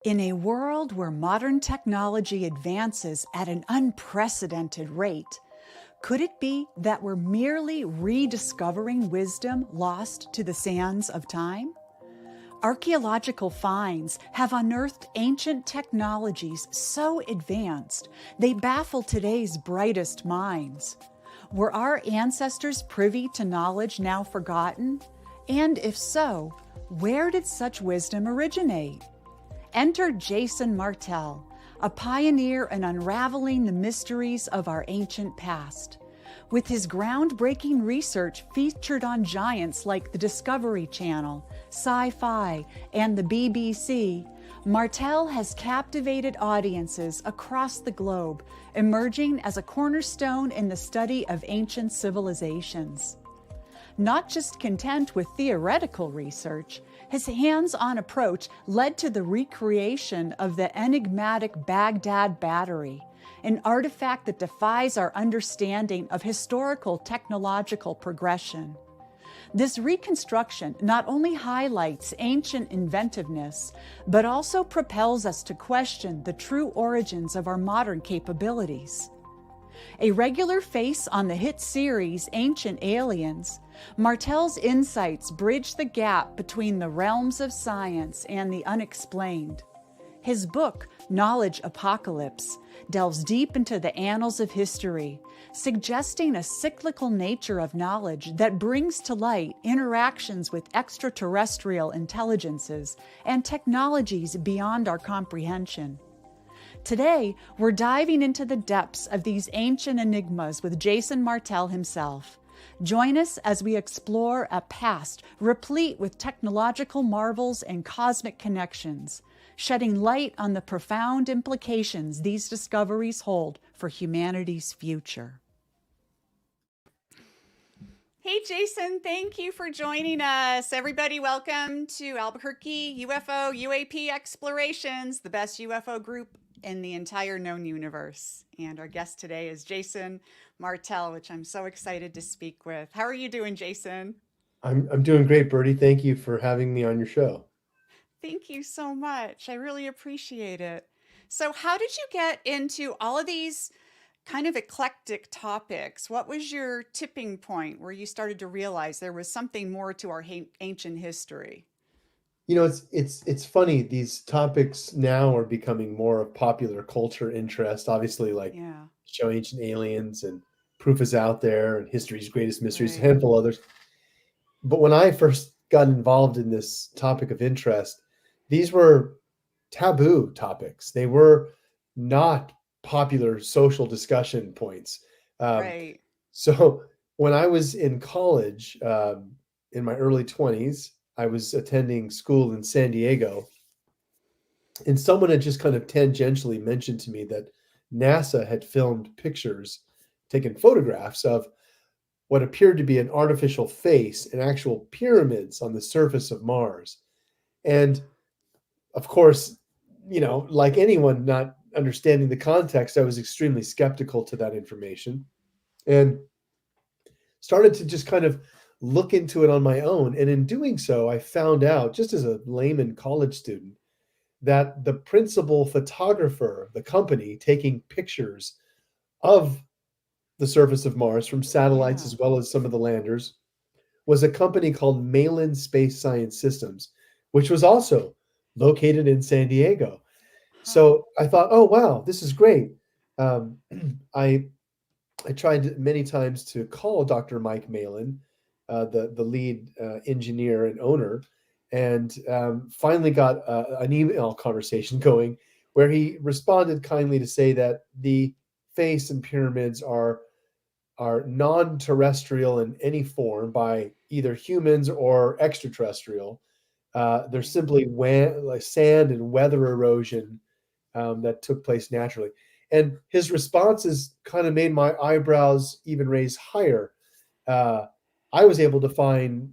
In a world where modern technology advances at an unprecedented rate, could it be that we're merely rediscovering wisdom lost to the sands of time? Archaeological finds have unearthed ancient technologies so advanced they baffle today's brightest minds. Were our ancestors privy to knowledge now forgotten? And if so, where did such wisdom originate? Enter Jason Martell, a pioneer in unraveling the mysteries of our ancient past. With his groundbreaking research featured on giants like the Discovery Channel, Syfy, and the BBC, Martell has captivated audiences across the globe, emerging as a cornerstone in the study of ancient civilizations. Not just content with theoretical research, his hands-on approach led to the recreation of the enigmatic Baghdad Battery, an artifact that defies our understanding of historical technological progression. This reconstruction not only highlights ancient inventiveness, but also propels us to question the true origins of our modern capabilities. A regular face on the hit series Ancient Aliens, Martell's insights bridge the gap between the realms of science and the unexplained. His book, Knowledge Apocalypse, delves deep into the annals of history, suggesting a cyclical nature of knowledge that brings to light interactions with extraterrestrial intelligences and technologies beyond our comprehension. Today, we're diving into the depths of these ancient enigmas with Jason Martell himself. Join us as we explore a past replete with technological marvels and cosmic connections, shedding light on the profound implications these discoveries hold for humanity's future. Hey, Jason, thank you for joining us. Everybody, welcome to Albuquerque UFO UAP Explorations, the best UFO group in the entire known universe. And our guest today is Jason Martell, which I'm so excited to speak with. How are you doing, Jason? I'm doing great, Bertie. Thank you for having me on your show. Thank you so much. I really appreciate it. So, how did you get into all of these kind of eclectic topics? What was your tipping point where you started to realize there was something more to our ancient history? It's funny. These topics now are becoming more of popular culture interest. Obviously, like Yeah, show Ancient Aliens and Proof is Out There and History's Greatest Mysteries, a right. handful others. But when I first got involved in this topic of interest, these were taboo topics. They were not popular social discussion points. Um, Right. So when I was in college, in my early 20s, I was attending school in San Diego, and someone had just kind of tangentially mentioned to me that NASA had filmed pictures, taken photographs of what appeared to be an artificial face and actual pyramids on the surface of Mars. And of course, like anyone not understanding the context, I was extremely skeptical to that information. And started to just kind of look into it on my own. And in doing so, I found out, just as a layman college student, that the principal photographer, the company taking pictures of the surface of Mars from satellites Yeah. as well as some of the landers, was a company called Malin Space Science Systems, which was also located in San Diego. Huh. So I thought, oh wow, this is great. Um, I I tried many times to call Dr. Mike Malin, the lead engineer and owner, and finally got an email conversation going where he responded kindly to say that the face and pyramids are non-terrestrial in any form by either humans or extraterrestrial. They're Right. simply like sand and weather erosion that took place naturally. And his responses kind of made my eyebrows even raise higher. Uh, I was able to find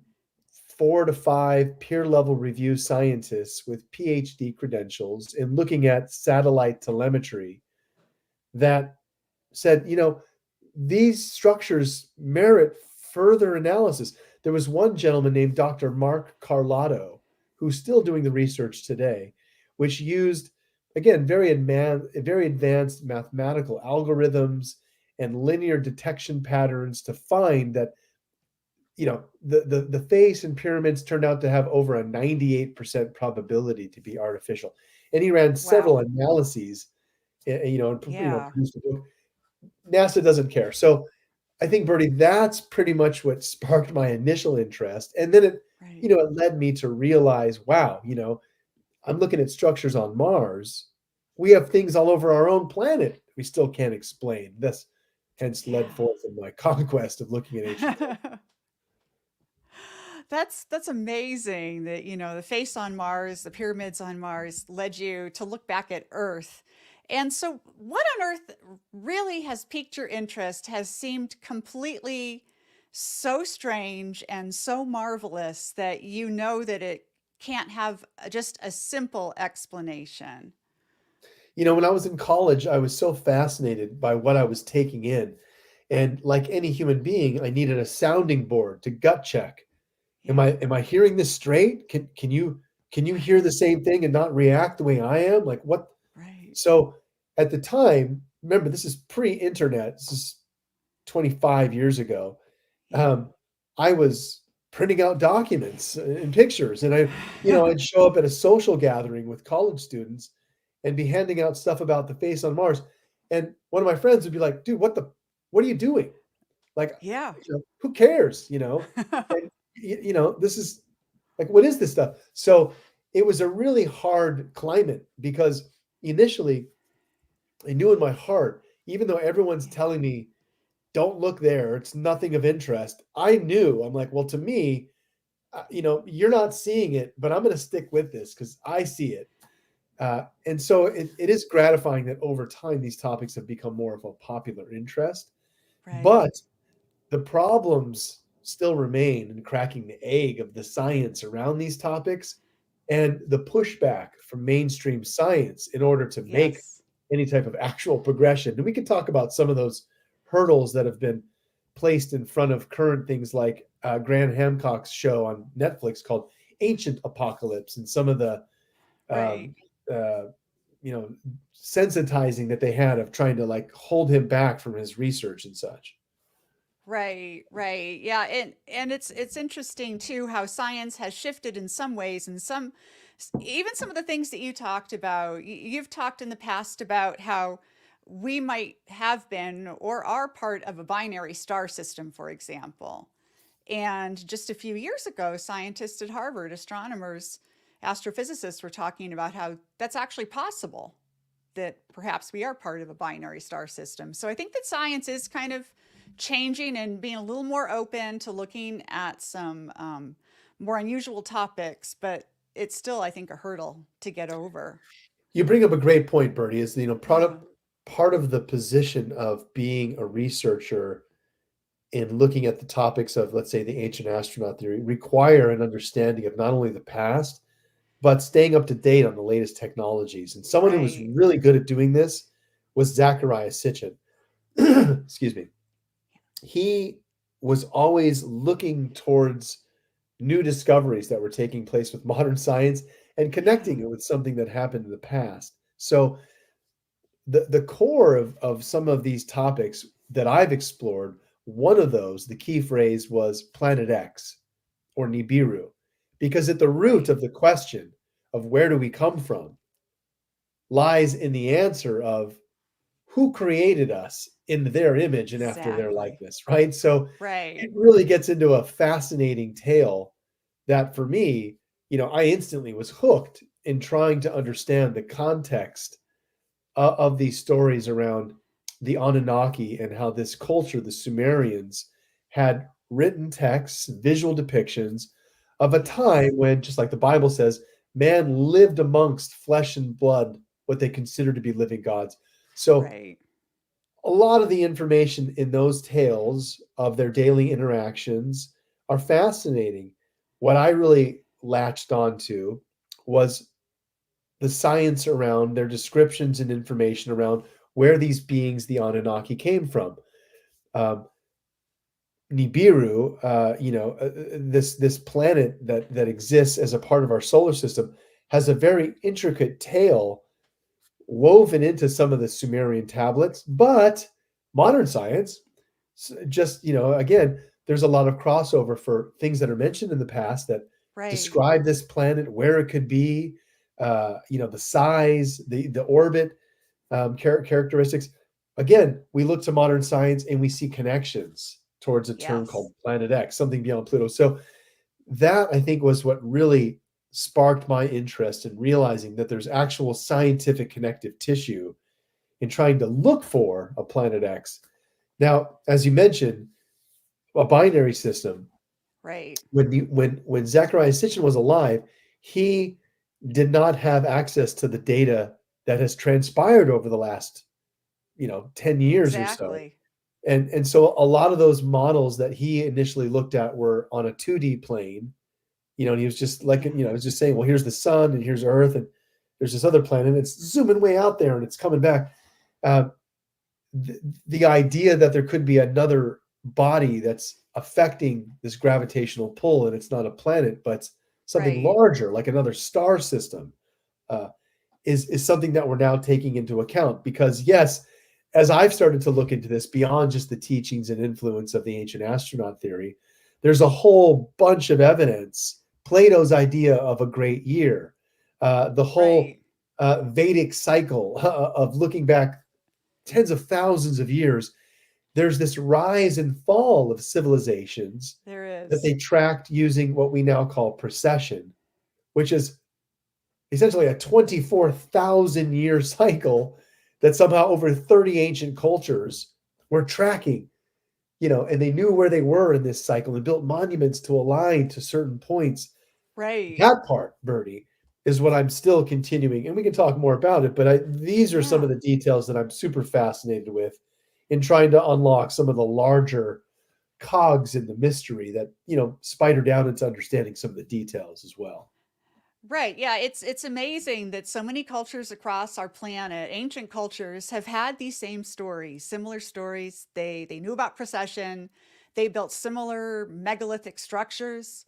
4 to 5 peer level review scientists with PhD credentials in looking at satellite telemetry that said, these structures merit further analysis. There was one gentleman named Dr. Mark Carlotto, who's still doing the research today, which used, again, very advanced mathematical algorithms and linear detection patterns to find that, the face and pyramids turned out to have over a 98% probability to be artificial. And he ran several Wow. analyses, and Yeah. produced a book. NASA doesn't care. So I think, Bertie, that's pretty much what sparked my initial interest. And then Right. it led me to realize, wow, I'm looking at structures on Mars. We have things all over our own planet we still can't explain. This hence led Yeah. forth in my conquest of looking at ancient. That's amazing that, the face on Mars, the pyramids on Mars led you to look back at Earth. And so what on Earth really has piqued your interest has seemed completely so strange and so marvelous that you know that it can't have just a simple explanation. When I was in college, I was so fascinated by what I was taking in. And like any human being, I needed a sounding board to gut check. Am Yeah. I hearing this straight? Can you hear the Right. same thing and not react the way I am? Like what? Right. So at the time, remember this is pre-internet. This is 25 years ago. Yeah. Um, I was printing out documents and pictures, and I'd show up at a social gathering with college students and be handing out stuff about the face on Mars. And one of my friends would be like, "Dude, what are you doing? Like, Yeah. who cares? And this is like, what is this stuff?" So it was a really hard climate because initially I knew in my heart, even though everyone's Yeah. telling me, don't look there, it's nothing of interest. I knew, I'm like, well, to me, you're not seeing it, but I'm going to stick with this because I see it. And so it is gratifying that over time these topics have become more of a popular interest. Right. But the problems still remain in cracking the egg of the science around these topics and the pushback from mainstream science in order to make Yes. any type of actual progression. And we can talk about some of those hurdles that have been placed in front of current things like Graham Hancock's show on Netflix called Ancient Apocalypse, and some of the Right. um, uh, you know sensitizing that they had of trying to like hold him back from his research and such. Right, right. Yeah, and it's interesting too how science has shifted in some ways and even some of the things that you talked about. You've talked in the past about how we might have been or are part of a binary star system, for example. And just a few years ago, scientists at Harvard, astronomers, astrophysicists were talking about how that's actually possible, that perhaps we are part of a binary star system. So I think that science is kind of changing and being a little more open to looking at some more unusual topics, but it's still, I think, a hurdle to get over. You bring up a great point, Bertie. Is Yeah. part of the position of being a researcher in looking at the topics of, let's say, the ancient astronaut theory, require an understanding of not only the past but staying up to date on the latest technologies. And someone who was Right. really good at doing this was Zachariah Sitchin. Excuse me. He was always looking towards new discoveries that were taking place with modern science and connecting Yeah. it with something that happened in the past. So the core of some of these topics that I've explored, one of those, the key phrase was Planet X or Nibiru, because at the root Right. of the question of where do we come from lies in the answer of who created us in their image and after their Exactly. likeness, right? So it Right. really gets into a fascinating tale that for me, I instantly was hooked in trying to understand the context of these stories around the Anunnaki and how this culture, the Sumerians, had written texts, visual depictions of a time Yes. when, just like the Bible says, man lived amongst flesh and blood, what they considered to be living gods. So Right. a lot of the information in those tales of their daily interactions are fascinating. What I really latched onto was the science around their descriptions and information around where these beings, the Anunnaki, came from. Um, Nibiru, this planet that exists as a part of our solar system, has a very intricate tale woven into some of the Sumerian tablets, but modern science just, again, there's a lot of crossover for things that are mentioned in the past that Right. describe this planet, where it could be, the size, the orbit, characteristics. Again, we look to modern science and we see connections towards a term Yes. called Planet X, something beyond Pluto. So that I think was what really sparked my interest in realizing that there's actual scientific connective tissue in trying to look for a Planet X. Now, as you mentioned, a binary system. Right. When Zachariah Sitchin was alive, he did not have access to the data that has transpired over the last 10 years or so. Exactly. And so a lot of those models that he initially looked at were on a 2D plane, and he was just like, Yeah. he was just saying, well, here's the sun and here's Earth and there's this other planet. And it's zooming way out there and it's coming back. Uh, the idea that there could be another body that's affecting this gravitational pull and it's not a planet, but something Right. larger, like another star system, uh, is something that we're now taking into account. Because yes, as I've started to look into this beyond just the teachings and influence of the ancient astronaut theory, there's a whole bunch of evidence. Plato's idea of a great year, the whole Right. Vedic cycle of looking back tens of thousands of years, there's this rise and fall of civilizations There that is. they tracked using what we now call precession, which is essentially a 24,000 year cycle that somehow over 30 ancient cultures were tracking, and they knew where they were in this cycle and built monuments to align to certain points. Right. That part, Bernie, is what I'm still continuing, and we can talk more about it. But these are some Yeah. of the details that I'm super fascinated with in trying to unlock some of the larger cogs in the mystery that spider down into understanding some of the details as well. Right. Yeah, it's amazing that so many cultures across our planet, ancient cultures, have had these same stories, similar stories. They knew about procession, they built similar megalithic structures,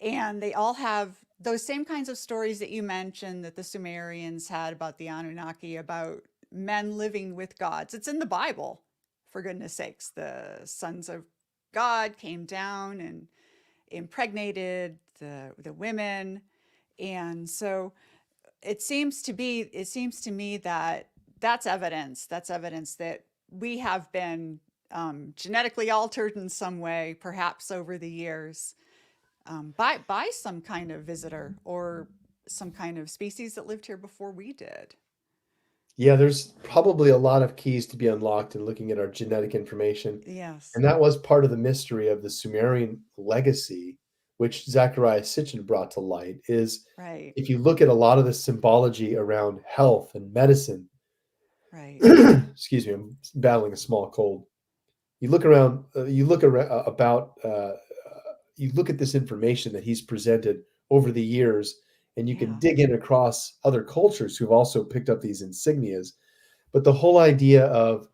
and they all have those same kinds of stories that you mentioned that the Sumerians had about the Anunnaki, about men living with gods. It's in the Bible, for goodness sakes. The sons of God came down and impregnated the women. And so it seems to me that that's evidence that we have been genetically altered in some way, perhaps over the years, by some kind of visitor or some kind of species that lived here before we did. Yeah, there's probably a lot of keys to be unlocked in looking at our genetic information. Yes. And that was part of the mystery of the Sumerian legacy, which Zachariah Sitchin brought to light, is Right. if you look at a lot of the symbology around health and medicine, Right. excuse me, I'm battling a small cold. You look at this information that he's presented over the years, and you can Yeah. dig in across other cultures who've also picked up these insignias. But the whole idea of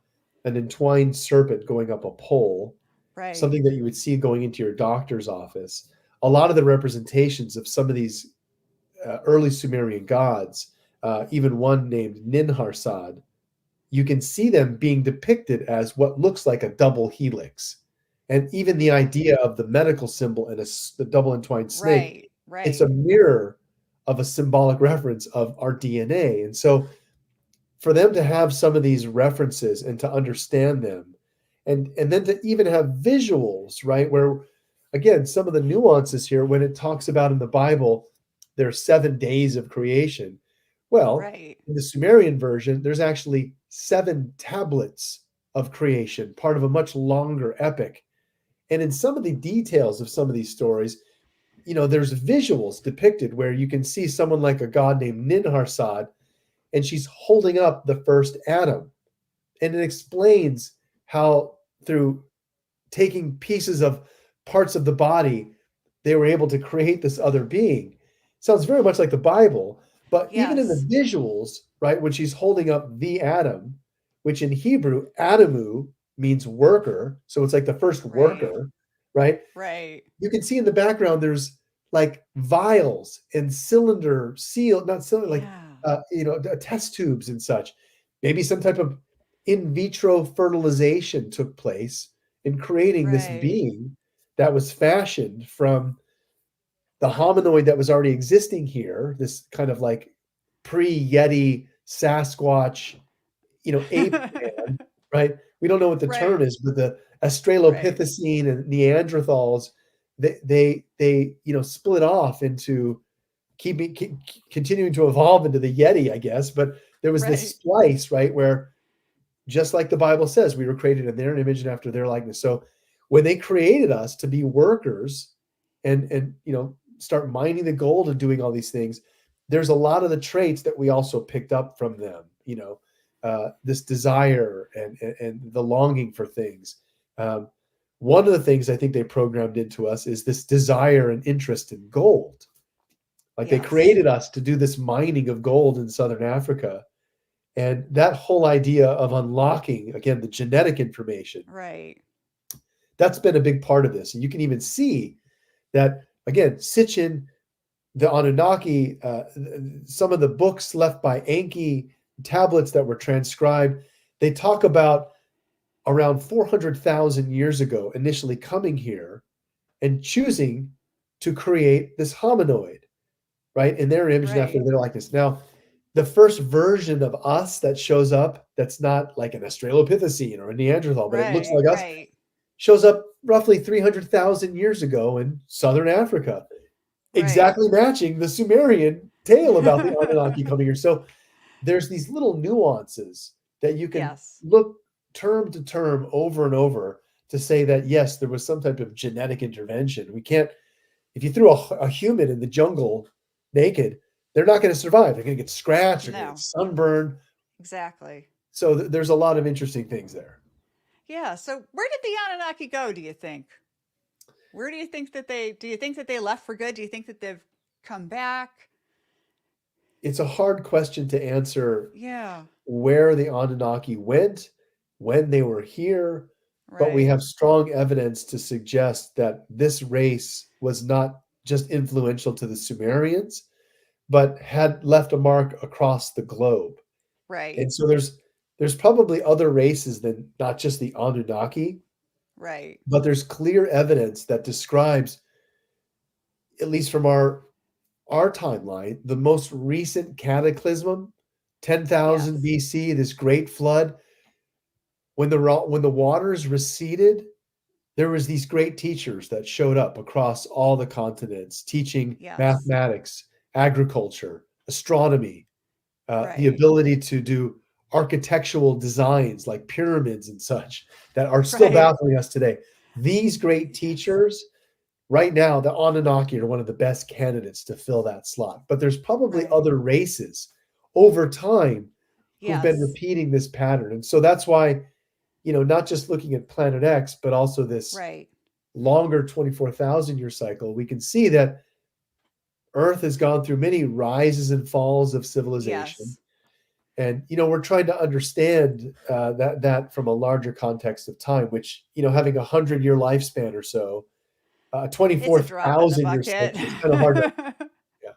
an entwined serpent going up a pole, Right. something that you would see going into your doctor's office, a lot of the representations of some of these early Sumerian gods, even one named Ninharsad, you can see them being depicted as what looks like a double helix. And even the Yeah. idea of the medical symbol and the double entwined snake, Right. it's a Right. mirror of a symbolic reference of our DNA. And so for them to have some of these references and to understand them, and then to even have visuals, right, where again some of the nuances here when it talks about in the Bible there are 7 days of creation. Well, Right. in the Sumerian version there's actually 7 tablets of creation, part of a much longer epic. And in some of the details of some of these stories, there's visuals depicted where you can see someone like a god named Ninharsad, and she's holding up the first atom. And it explains how, through taking pieces of parts of the body, they were able to create this other being. Sounds very much like the Bible, but even in the Yes. visuals, right, when she's holding up the atom, which in Hebrew, Adamu means worker. So it's like the first Right. worker, right? Right. You can see in the background there's like vials and cylinder seal, not cylinder, like Yeah. test tubes and such. Maybe some type of in vitro fertilization took place in creating this Right. being that was fashioned from the hominoid that was already existing here, this kind of like pre-Yeti Sasquatch, ape man, right? We don't know what the term Right. is, but the Right. Australopithecine and Neanderthals, they split off into continuing to evolve into the Yeti, I guess. But there was this Right. splice, right, where just like the Bible says, we were created in their image and after their likeness. So when they created us to be workers and start mining the gold and doing all these things, there's a lot of the traits that we also picked up from them. This desire and the longing for things. Um, One of the things I think they programmed into us is this desire and interest in gold. Like they Yes. created us to do this mining of gold in Southern Africa. And that whole idea of unlocking, again, the genetic information, Right. that's been a big part of this. And you can even see that, again, Sitchin, the Anunnaki, some of the books left by Enki, tablets that were transcribed, they talk about around 400,000 years ago, initially coming here and choosing to create this hominoid, right? In their image and after Right. their likeness. Now, the first version of us that shows up, that's not like an Australopithecine or a Neanderthal, but it looks Right. like us, Right. shows up roughly 300,000 years ago in southern Africa, Right. exactly matching the Sumerian tale about the Anunnaki coming here. So there's these little nuances that you can Yes. look term to term over and over to say that, yes, there was some type of genetic intervention. We can't, if you threw a human in the jungle naked, they're not going to survive. They're going to get scratched, they're going to get No. sunburned. Exactly. So there's a lot of interesting things there. Yeah. So where did the Anunnaki go, do you think? Where do you think that they left for good? Do you think that they've come back? It's a hard question to answer Yeah. where the Anunnaki went, when they were here, but we Right. have strong evidence to suggest that this race was not just influential to the Sumerians, but had left a mark across the globe. Right. And so there's probably other races than not just the Anunnaki, Right. but there's clear evidence that describes, at least from our timeline, the most recent cataclysm, 10,000 Yes. BC, this great flood, when the waters receded, there was these great teachers that showed up across all the continents, teaching Yes. mathematics, agriculture, astronomy, the Right. ability to do architectural designs like pyramids and such that are still Right. baffling us today. These great Yes. teachers, right now, the Anunnaki are one of the best candidates to fill that slot. But there's probably Right. other races over time who've been Yes. repeating this pattern. And so that's why, not just looking at Planet X, but also this Right. longer 24,000 year cycle, we can see that Earth has gone through many rises and falls of civilization. Yes. And we're trying to understand that from a larger context of time, which having 100-year lifespan or so, It's a drop in the 24,000 year bucket. cycle is kind of hard to. Yeah.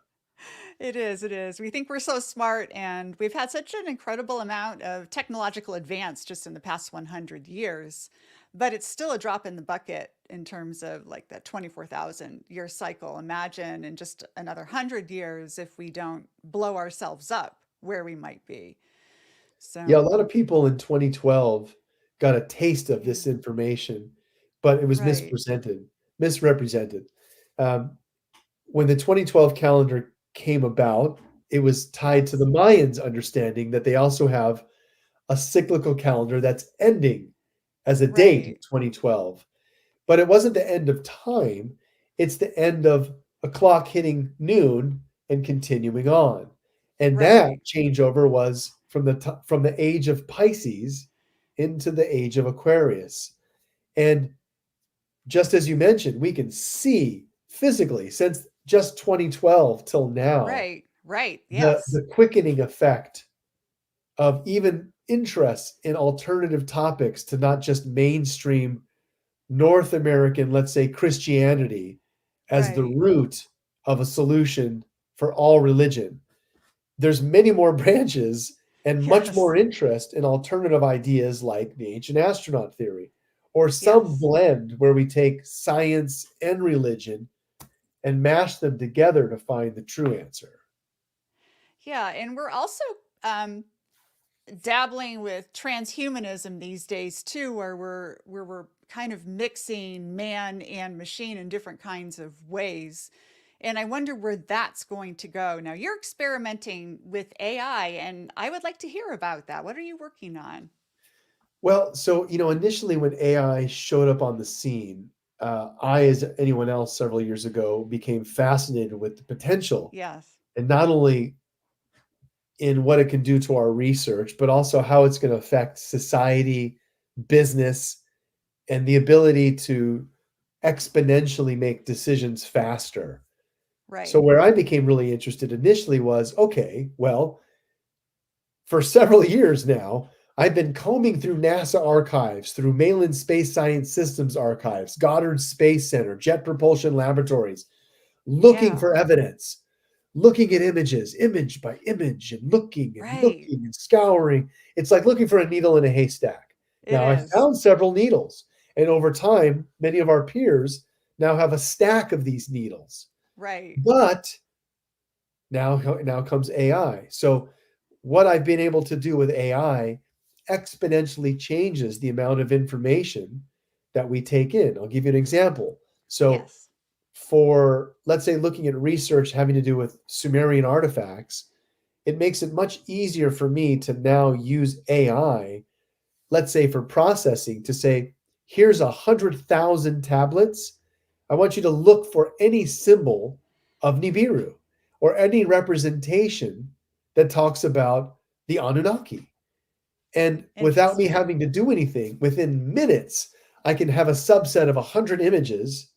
It is, it is. We think we're so smart, and we've had such an incredible amount of technological advance just in the past 100 years. But it's still a drop in the bucket in terms of like that 24,000 year cycle. Imagine in just another 100 years if we don't blow ourselves up where we might be. Yeah, a So, lot of people in 2012 got a taste of yeah, this information, but it was right. misrepresented. Um, when the 2012 calendar came about, it was tied to the Yes. Mayans' understanding that they also have a cyclical calendar that's ending as a date in Right. 2012. But it wasn't the end of time, it's the end of a clock hitting noon and continuing on. And that Right. changeover was from the age of Pisces into the age of Aquarius. And just as you mentioned, we can see physically since just 2012 till now Right. Right. the Yes. quickening effect of even interest in alternative topics to not just mainstream North American, let's say, Christianity as the Right. root of a solution for all religion. There's many more branches and much Yes. more interest in alternative ideas like the ancient astronaut theory, or some Yes. blend where we take science and religion and mash them together to find the true answer. Yeah, and we're also um, dabbling with transhumanism these days too, where we're kind of mixing man and machine in different kinds of ways. And I wonder where that's going to go. Now you're experimenting with AI, and I would like to hear about that. What are you working on? Well, so, initially when AI showed up on the scene, I, as anyone else several years ago, became fascinated with the potential, Yes. and not only in what it can do to our research, but also how it's going to affect society, business, and the ability to exponentially make decisions faster. So, Right. where I became really interested initially was, okay, well, for several years now, I've been combing through NASA archives, through Malin Space Science Systems archives, Goddard Space Center, Jet Propulsion Laboratories, looking Yeah. for evidence, looking at images, image by image, and Right. looking and scouring. It's like looking for a needle in a haystack. It Now, I is. found several needles, and over time, many of our peers now have a stack of these needles. Right. But now comes AI. So what I've been able to do with AI exponentially changes the amount of information that we take in. I'll give you an example. So Yes. for, let's say, looking at research having to do with Sumerian artifacts, it makes it much easier for me to now use AI, let's say for processing, to say, here's 100,000 tablets. I want you to look for any symbol of Nibiru or any representation that talks about the Anunnaki. And without me Interesting. having to do anything, within minutes, I can have a subset of 100 images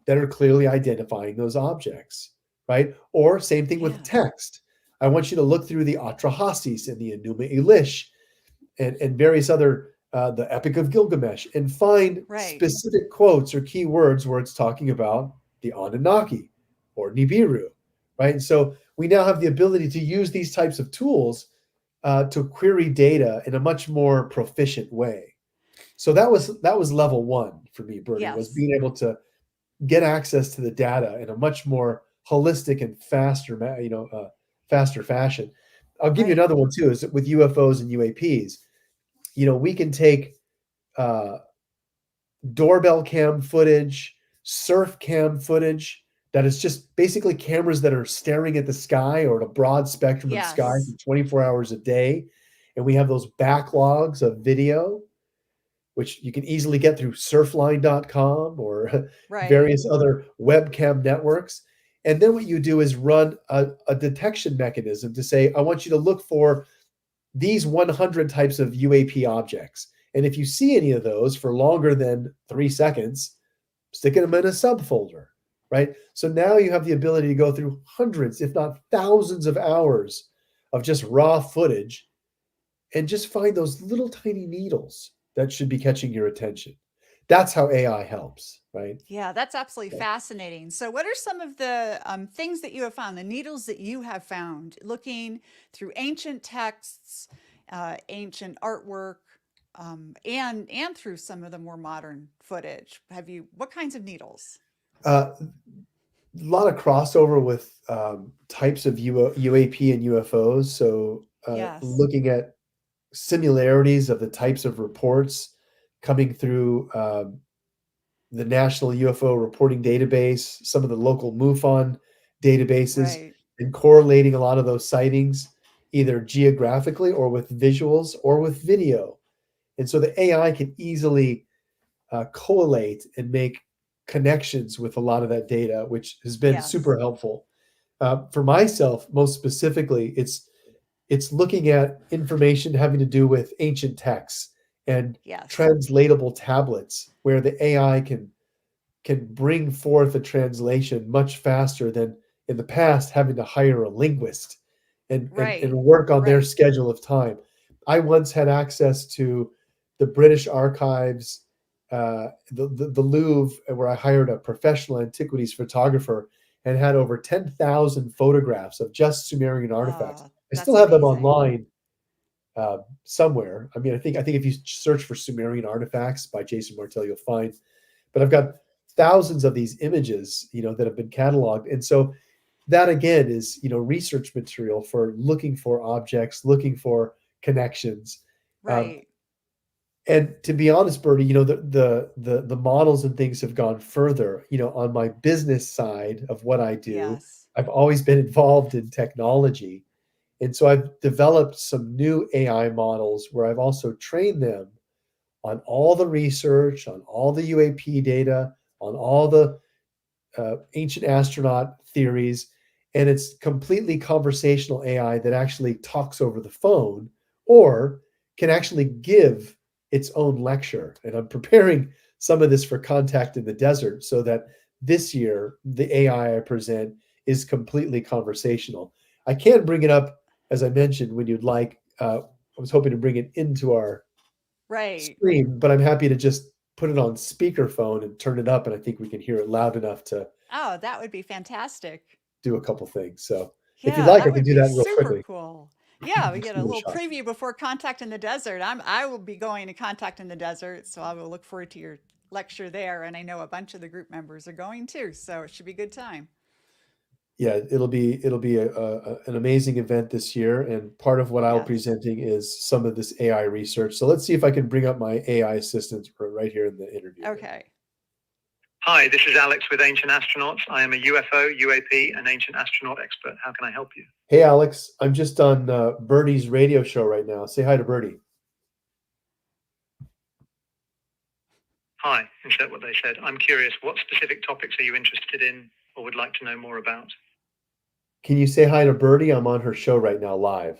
that are clearly identifying those objects, right? Or same thing with Yes. text. I want you to look through the Atrahasis and the Enuma Elish and various other, the Epic of Gilgamesh, and find Right. specific quotes or keywords where it's talking about the Anunnaki or Nibiru, right? And so we now have the ability to use these types of tools to query data in a much more proficient way. So that was level one for me, Bernie, was Yes. being able to get access to the data in a much more holistic and faster fashion. I'll give you Right. another one too. Is with UFOs and UAPs. We can take uh, doorbell cam footage, surf cam footage that is just basically cameras that are staring at the sky or at a broad spectrum of sky Yes. for 24 hours a day. And we have those backlogs of video, which you can easily get through surfline.com or Right. various other webcam networks. And then what you do is run a detection mechanism to say, I want you to look for these 100 types of UAP objects. And if you see any of those for longer than 3 seconds, sticking them in a subfolder, right? So now you have the ability to go through hundreds, if not thousands of hours of just raw footage and just find those little tiny needles that should be catching your attention. That's how AI helps, right? Yeah, that's absolutely Yeah. fascinating. So, what are some of the things that you have found, the needles that you have found, looking through ancient texts, ancient artwork, and through some of the more modern footage? Have you? What kinds of needles? A lot of crossover with types of UAP and UFOs. So, Yes. looking at similarities of the types of reports coming through the National UFO Reporting Database, some of the local MUFON databases, Right. and correlating a lot of those sightings either geographically or with visuals or with video. And so the AI can easily collate and make connections with a lot of that data, which has been Yes. super helpful. For myself, most specifically, it's looking at information having to do with ancient texts and Yes. translatable tablets where the AI can bring forth a translation much faster than in the past having to hire a linguist and Right. work on their Right. schedule of time. I once had access to the British archives, the Louvre, where I hired a professional antiquities photographer, and had over 10,000 photographs of just Sumerian artifacts. Oh, I that's still have them amazing. online somewhere. I mean, I think if you search for Sumerian artifacts by Jason Martell, you'll find. But I've got thousands of these images, that have been cataloged, and so that again is research material for looking for objects, looking for connections. Um, Right. and to be honest, Bertie, the models and things have gone further. On my business side of what I do, Yes. I've always been involved in technology. And so I've developed some new AI models where I've also trained them on all the research, on all the UAP data, on all the ancient astronaut theories, and it's completely conversational AI that actually talks over the phone or can actually give its own lecture. And I'm preparing some of this for Contact in the Desert so that this year the AI I present is completely conversational. I can bring it up, as I mentioned, when you'd like. I was hoping to bring it into our Right. stream, but I'm happy to just put it on speakerphone and turn it up, and I think we can hear it loud enough to Oh, that would be fantastic. do a couple things. So if you'd Yeah, like, that I can would do be that real super quickly. cool. Yeah, we Let's get give a it a little shot. preview before Contact in the Desert. I will be going to Contact in the Desert, so I will look forward to your lecture there. And I know a bunch of the group members are going too, so it should be a good time. Yeah, it'll be an amazing event this year, and part of what I'll be Yes. presenting is some of this AI research. So let's see if I can bring up my AI assistant right here in the interview room. Okay. Hi, this is Alex with Ancient Astronauts. I am a UFO, UAP, and ancient astronaut expert. How can I help you? Hey, Alex, I'm just on Bertie's radio show right now. Say hi to Bertie. Hi, insert what they said. I'm curious, what specific topics are you interested in or would like to know more about? Can you say hi to Bertie? I'm on her show right now live.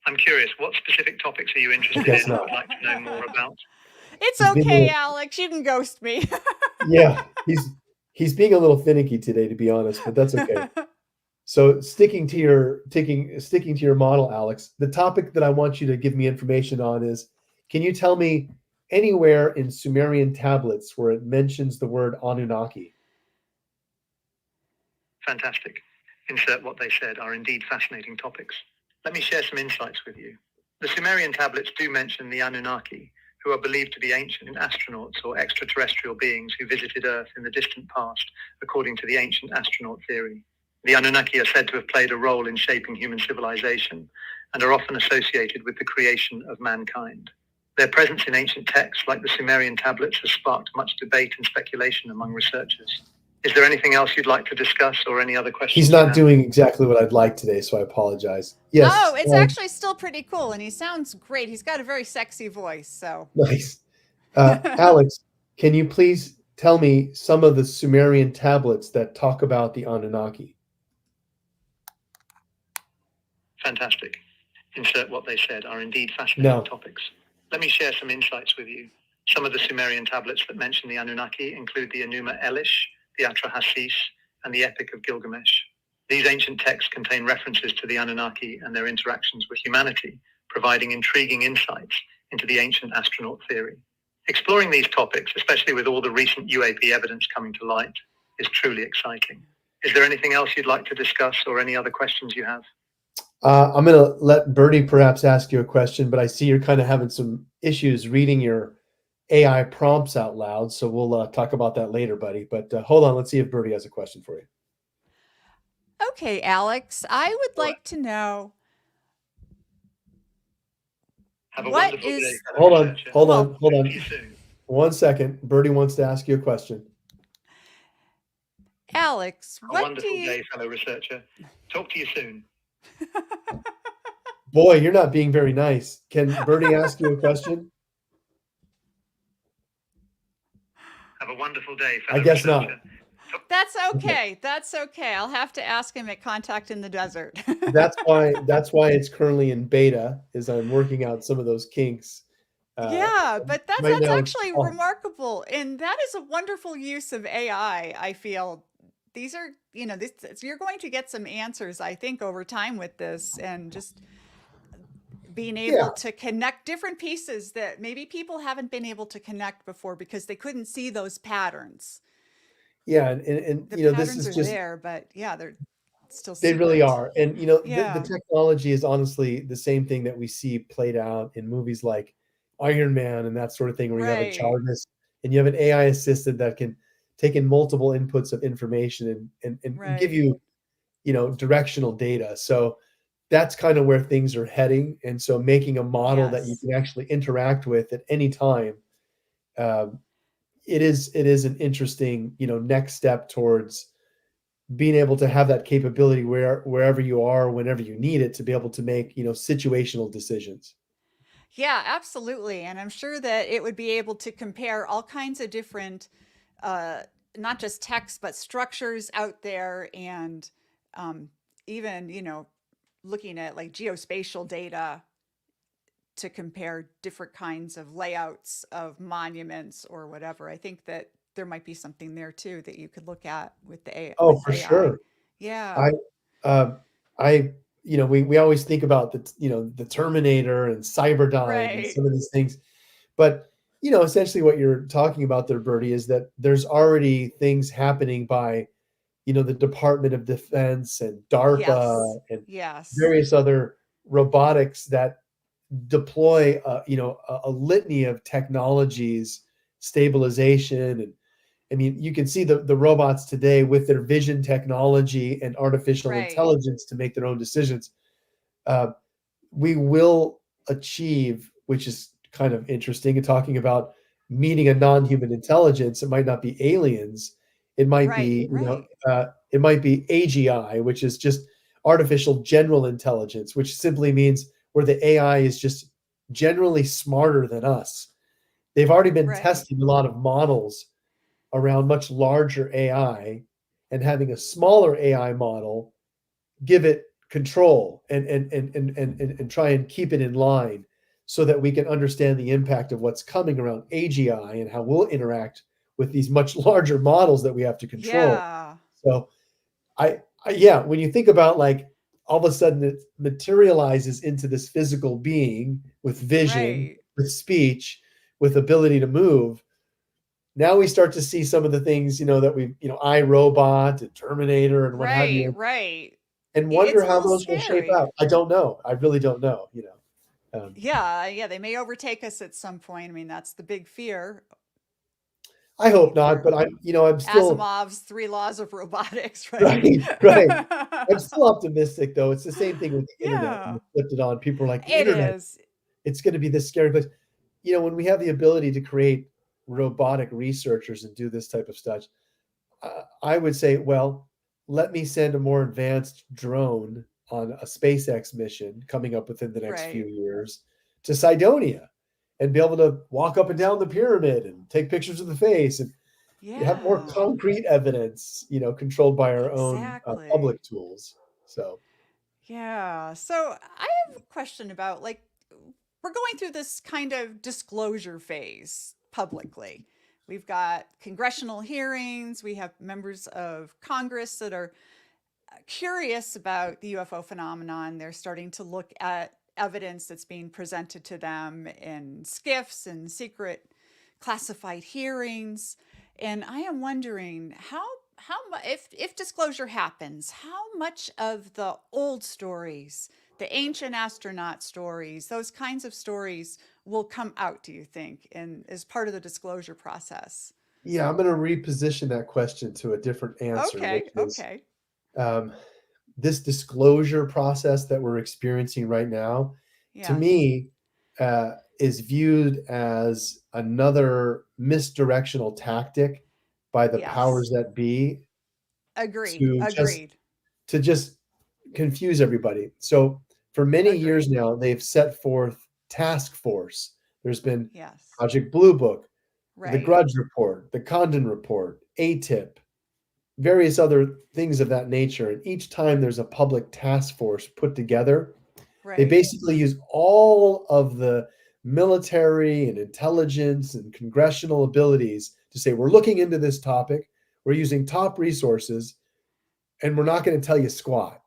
I'm curious, what specific topics are you interested Guess in or not. would like to know more about? It's He's being a okay, little, Alex. You can ghost me. yeah, he's being a little finicky today, to be honest, but that's okay. So sticking to your model, Alex, the topic that I want you to give me information on is, can you tell me anywhere in Sumerian tablets where it mentions the word Anunnaki? Fantastic. Insert what they said are indeed fascinating topics. Let me share some insights with you. The Sumerian tablets do mention the Anunnaki, who are believed to be ancient astronauts or extraterrestrial beings who visited Earth in the distant past, according to the ancient astronaut theory. The Anunnaki are said to have played a role in shaping human civilization and are often associated with the creation of mankind. Their presence in ancient texts like the Sumerian tablets has sparked much debate and speculation among researchers. Is there anything else you'd like to discuss or any other questions? He's not doing exactly what I'd like today, so I apologize. Yes, Oh, it's actually still pretty cool, and he sounds great. He's got a very sexy voice, so. nice. Alex, can you please tell me some of the Sumerian tablets that talk about the Anunnaki? Fantastic. Insert what they said are indeed fascinating No. topics. Let me share some insights with you. Some of the Sumerian tablets that mention the Anunnaki include the Enuma Elish, the Atrahasis, and the Epic of Gilgamesh. These ancient texts contain references to the Anunnaki and their interactions with humanity, providing intriguing insights into the ancient astronaut theory. Exploring these topics, especially with all the recent UAP evidence coming to light, is truly exciting. Is there anything else you'd like to discuss or any other questions you have? I'm going to let Bertie perhaps ask you a question, but I see you're kind of having some issues reading your AI prompts out loud. So we'll talk about that later, buddy. But hold on. Let's see if Bertie has a question for you. Okay, Alex, I would All right. like to know Have a what wonderful day, is. fellow Hold on. researcher. Hold Well, on. Hold Speak on. to you soon. 1 second. Bertie wants to ask you a question. Alex, A what do wonderful you. day, fellow researcher. Talk to you soon. Boy, you're not being very nice. Can Bertie ask you a question? Have a wonderful day, I fellow guess not. researcher. That's Okay. okay. That's okay. I'll have to ask him at Contact in the Desert. That's why it's currently in beta, is I'm working out some of those kinks. Yeah, but that's Right that's now it's actually remarkable, and that is a wonderful use of AI. I feel these are, you're going to get some answers, I think, over time with this, and just being yeah. able to connect different pieces that maybe people haven't been able to connect before because they couldn't see those patterns. Yeah, and The this patterns is are just, there, but yeah, they're still they really secret. are. And the Yeah. technology is honestly the same thing that we see played out in movies like Iron Man and that sort of thing, where you have a Right. TARDIS and you have an AI assistant that can take in multiple inputs of information and give Right. you, directional data. So that's kind of where things are heading. And so making a model that you Yes. can actually interact with at any time, um, it is an interesting, next step towards being able to have that capability wherever you are, whenever you need it, to be able to make, situational decisions. Yeah, absolutely. And I'm sure that it would be able to compare all kinds of different, uh, not just text, but structures out there. And um, even, looking at like geospatial data to compare different kinds of layouts of monuments or whatever. I think that there might be something there too that you could look at with Oh, with for AI. sure. Yeah. I, uh, I, we always think about the Terminator and Cyberdyne and Right. some of these things, but essentially what you're talking about there, Bertie, is that there's already things happening by, the Department of Defense and Yes. DARPA and Yes. various other robotics that deploy a litany of technologies, stabilization, and I mean, you can see the robots today with their vision technology and artificial Right. intelligence to make their own decisions. Uh, we will achieve, which is kind of interesting, and talking about meeting a Yeah. non-human intelligence. It might not be aliens. It might Right. be, Right. it might be AGI, which is just artificial general intelligence, which simply means where the AI is just generally smarter than us. They've already been Right. testing a lot of models around much larger AI, and having a smaller AI model give it control and try and keep it in line so that we can understand the impact of what's coming around AGI and how we'll interact with these much larger models that we have to control. Yeah. So yeah, when you think about, like, all of a sudden it materializes into this physical being with vision, Right. with speech, with ability to move. Now we start to see some of the things, that we, iRobot and Terminator and what have Right. you, Right. and It's wonder a how little those will shape scary. out. I don't know. I really don't know. Yeah. Yeah. They may overtake us at some point. I mean, that's the big fear. I hope not, They're but I'm still Asimov's three laws of robotics, right? right, right. I'm still optimistic, though. It's the same thing with the internet. When Yeah. you flipped it on, people are like, the It internet, is. it's going to be this scary place. When we have the ability to create robotic researchers and do this type of stuff, I would say, well, let me send a more advanced drone on a SpaceX mission coming up within the next few Right. years to Cydonia and be able to walk up and down the pyramid and take pictures of the face and have more Yeah. concrete evidence, controlled by our own Exactly. public tools. So, Yeah. So I have a question about like we're going through this kind of disclosure phase publicly. We've got congressional hearings, we have members of Congress that are curious about the UFO phenomenon. They're starting to look at evidence that's being presented to them in skiffs and secret classified hearings. And I am wondering if disclosure happens, how much of the old stories, the ancient astronaut stories, those kinds of stories will come out, do you think, and as part of the disclosure process? yeah, I'm going to reposition that question to a different answer, which Okay, is, okay. um, this disclosure process that we're experiencing right now, to Yes. me, is viewed as another misdirectional tactic by the powers Yes. that be Agreed. to just Agreed. to just confuse everybody. So for many years Agreed. now, they've set forth task force. There's been Yes. Project Blue Book, the Right. Grudge Report, the Condon Report, ATIP, various other things of that nature. And each time there's a public task force put together, they Right. basically use all of the military and intelligence and congressional abilities to say, we're looking into this topic, we're using top resources, and we're not going to tell you squat.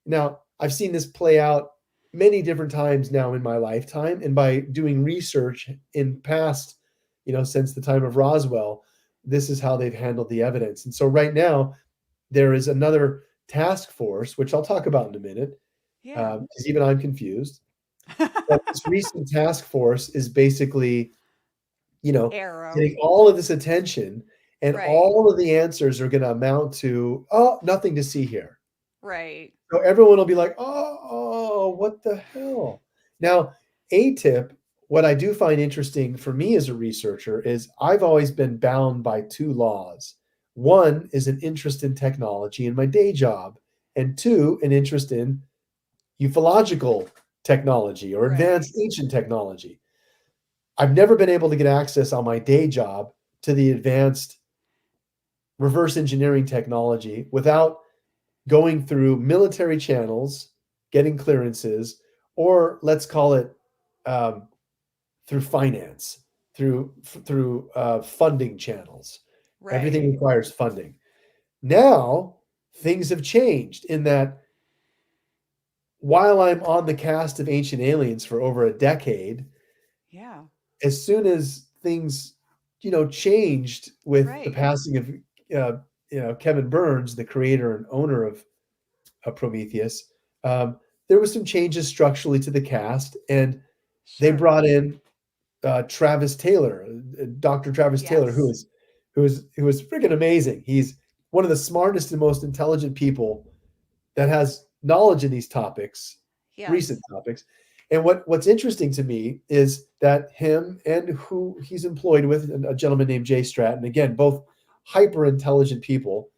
Now, I've seen this play out many different times now in my lifetime, and by doing research in past, since the time of Roswell, this is how they've handled the evidence. And so right now, there is another task force, which I'll talk about in a minute, Yeah. because even I'm confused. But this recent task force is basically, you know, Arrow. getting all of this attention, and Right. all of the answers are going to amount to, oh, nothing to see here. Right. So everyone will be like, oh, what the hell? Now, ATIP, what I do find interesting for me as a researcher is I've always been bound by two laws. One is an interest in technology in my day job, and two, an interest in ufological technology or Right. advanced ancient technology. I've never been able to get access on my day job to the advanced reverse engineering technology without going through military channels, getting clearances, or let's call it um, through finance, through funding channels. Everything Right. requires funding. Now things have changed in that while I'm on the cast of Ancient Aliens for over a decade, Yeah. as soon as things, changed with the Right. passing of, Kevin Burns, the creator and owner of Prometheus, um, there was some changes structurally to the cast, and they Sure. brought in Travis Taylor, Dr. Travis Taylor, who Yes. is who is freaking amazing. He's one of the smartest and most intelligent people that has knowledge in these topics, recent Yes. topics. And what's interesting to me is that him and who he's employed with, a gentleman named Jay Stratton, again, both hyper intelligent people,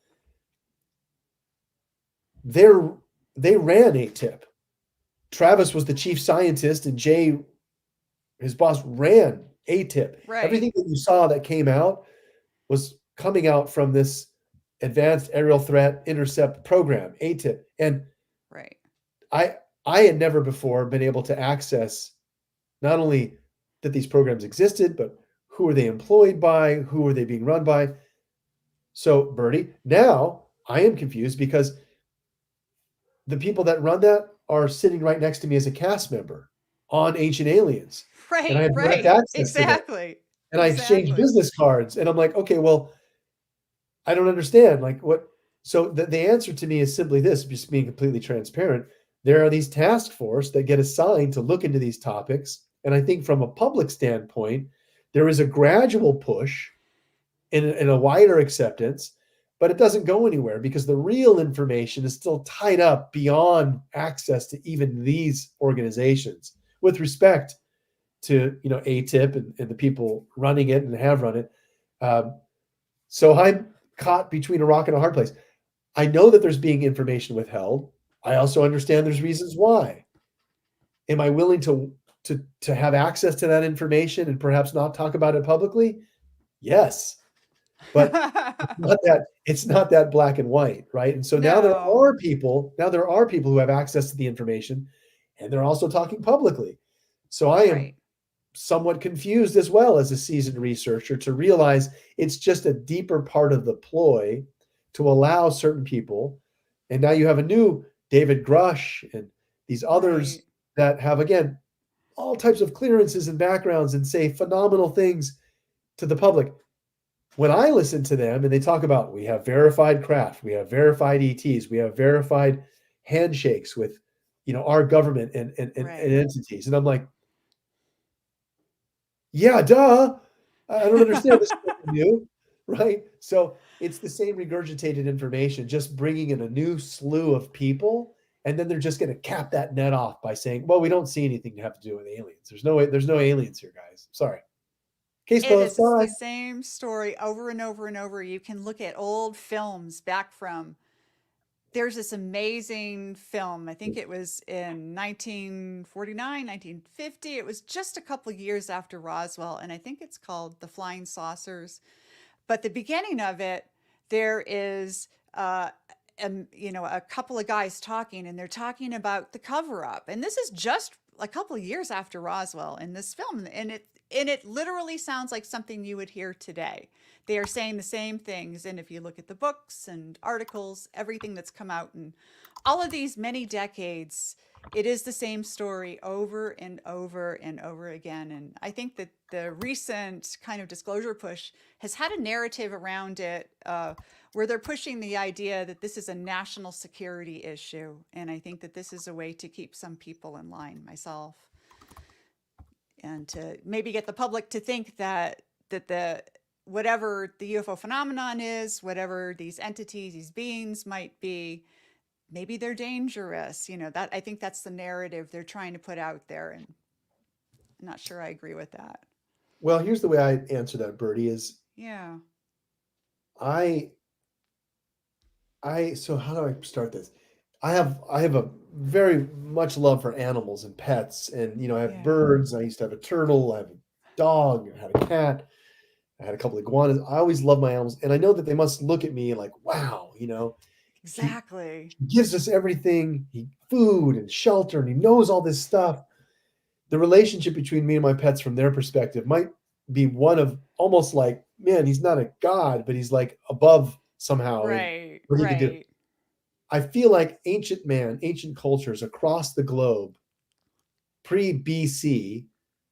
they're they ran ATIP. Travis was the chief scientist, and Jay, his boss, ran ATIP. Right. Everything that you saw that came out was coming out from this Advanced Aerial Threat Intercept Program, ATIP. And Right. I I had never before been able to access not only that these programs existed, but who are they employed by, who are they being run by. So, Bertie, now I am confused because the people that run that are sitting right next to me as a cast member on Ancient Aliens, and I Right. have direct Right. access to them, Exactly. and I exchange Exactly. business cards, and I'm like, okay, well, I don't understand. Like, what? So the answer to me is simply this: just being completely transparent. There are these task force that get assigned to look into these topics, and I think from a public standpoint, there is a gradual push in a wider acceptance, but it doesn't go anywhere because the real information is still tied up beyond access to even these organizations. With respect to ATIP and the people running it and have run it, um, so I'm caught between a rock and a hard place. I know that there's being information withheld. I also understand there's reasons why. Am I willing to have access to that information and perhaps not talk about it publicly? Yes, but it's not that black and white, right? And so now there No. are people who have access to the information, and they're also talking publicly. So I am Right. somewhat confused as well as a seasoned researcher to realize it's just a deeper part of the ploy to allow certain people. And now you have a new David Grush and these others Right. that have, again, all types of clearances and backgrounds and say phenomenal things to the public. When I listen to them and they talk about, we have verified craft, we have verified ETs, we have verified handshakes with, our government and Right. entities. And I'm like, yeah, duh. I don't understand this stuff from you, right? So it's the same regurgitated information, just bringing in a new slew of people, and then they're just going to cap that net off by saying, "Well, we don't see anything to have to do with aliens. There's no aliens here, guys. Sorry. Case It closed. is. It's Bye." the same story over and over and over. You can look at old films back from, there's this amazing film. I think it was in 1949, 1950. It was just a couple years after Roswell. And I think it's called The Flying Saucers. But the beginning of it, there is a couple of guys talking, and they're talking about the cover up. And this is just a couple of years after Roswell in this film, and it literally sounds like something you would hear today. They are saying the same things, and if you look at the books and articles, everything that's come out in all of these many decades, it is the same story over and over and over again. And I think that the recent kind of disclosure push has had a narrative around it where they're pushing the idea that this is a national security issue. And I think that this is a way to keep some people in line, myself, and to maybe get the public to think that the whatever the UFO phenomenon is, whatever these entities, these beings might be, maybe they're dangerous. That I think that's the narrative they're trying to put out there, and I'm not sure I agree with that. Well, here's the way I answer that, Birdie, is Yeah. I so how do I start this? I have a very much love for animals and pets, and I have Yeah. birds. I used to have a turtle. I have a dog. I had a cat. I had a couple of iguanas. I always love my animals, and I know that they must look at me like, wow, he Exactly. gives us everything, food and shelter, and he knows all this stuff. The relationship between me and my pets from their perspective might be one of almost like, man, he's not a god, but he's like above somehow in Right. what he can do. Right. I feel like ancient cultures across the globe, pre-BC,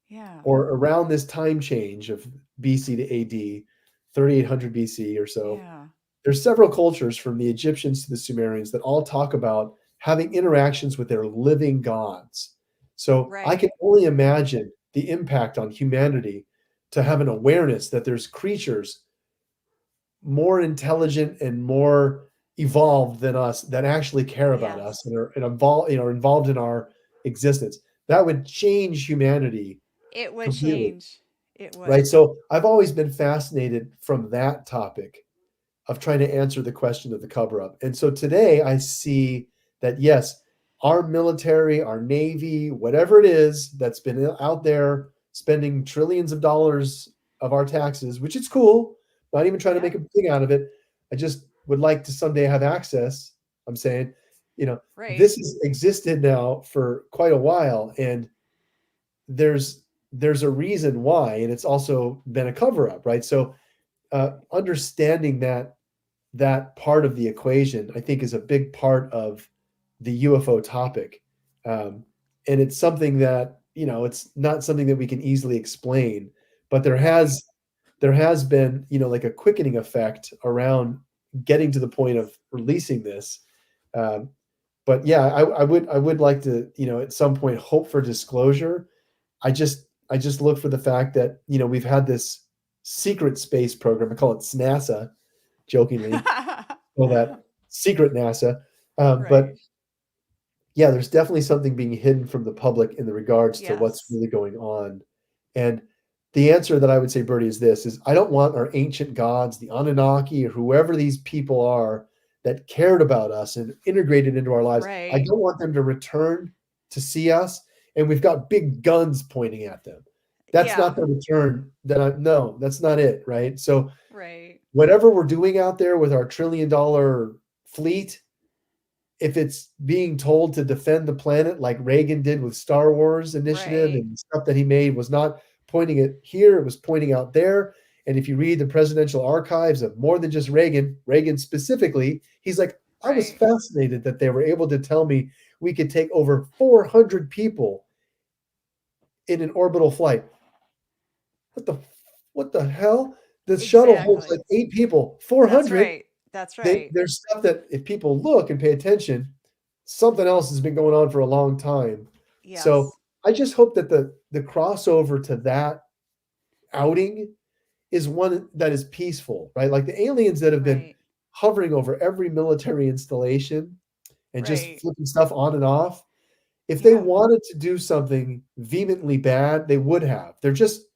Yeah. or around this time change of BC to AD, 3800 BC or so, Yeah. there's several cultures from the Egyptians to the Sumerians that all talk about having interactions with their living gods. So I can Right. only imagine the impact on humanity to have an awareness that there's creatures more intelligent and more evolved than us that actually care about us Yes. and are involved in our existence. That would change humanity It would completely, change. It right? would. So I've always been fascinated from that topic of trying to answer the question of the cover up. And so today I see that, yes, our military, our Navy, whatever it is that's been out there spending trillions of dollars of our taxes, which is cool, not even trying to Yeah. make a thing out of it. I just would like to someday have access. I'm saying, Right. this has existed now for quite a while, and there's a reason why, and it's also been a cover up, right? So understanding that part of the equation, I think, is a big part of the UFO topic. And it's something that, it's not something that we can easily explain, but Right. there has been, like a quickening effect around getting to the point of releasing this. Um, but yeah, I would like to, at some point hope for disclosure. I just look for the fact that, we've had this secret space program. I call it SNASA, jokingly, call that secret NASA. But Right. yeah, there's definitely something being hidden from the public in the regards to what's Yes. really going on. And the answer that I would say, Bertie, is this: is I don't want our ancient gods, the Anunnaki, or whoever these people are that cared about us and integrated into our lives. I Right. don't want them to return to see us, and we've got big guns pointing at them. That's Yeah. not the return no, that's not it, right? So Right. whatever we're doing out there with our $1 trillion fleet, if it's being told to defend the planet like Reagan did with Star Wars initiative, Right. and the stuff that he made was not pointing it here, it was pointing out there. And if you read the presidential archives of more than just Reagan specifically, he's like, I was Right. fascinated that they were able to tell me we could take over 400 people in an orbital flight. What the what the hell? The shuttle holds like Exactly. 8 people, That's 400. right. That's right. There's stuff that if people look and pay attention, something else has been going on for a long time. So Yes. I just hope that the crossover to that outing is one that is peaceful, right? Like the aliens that have been Right. hovering over every military installation and just Right. flipping stuff on and off. If they Yeah. wanted to do something vehemently bad, they would have. They're just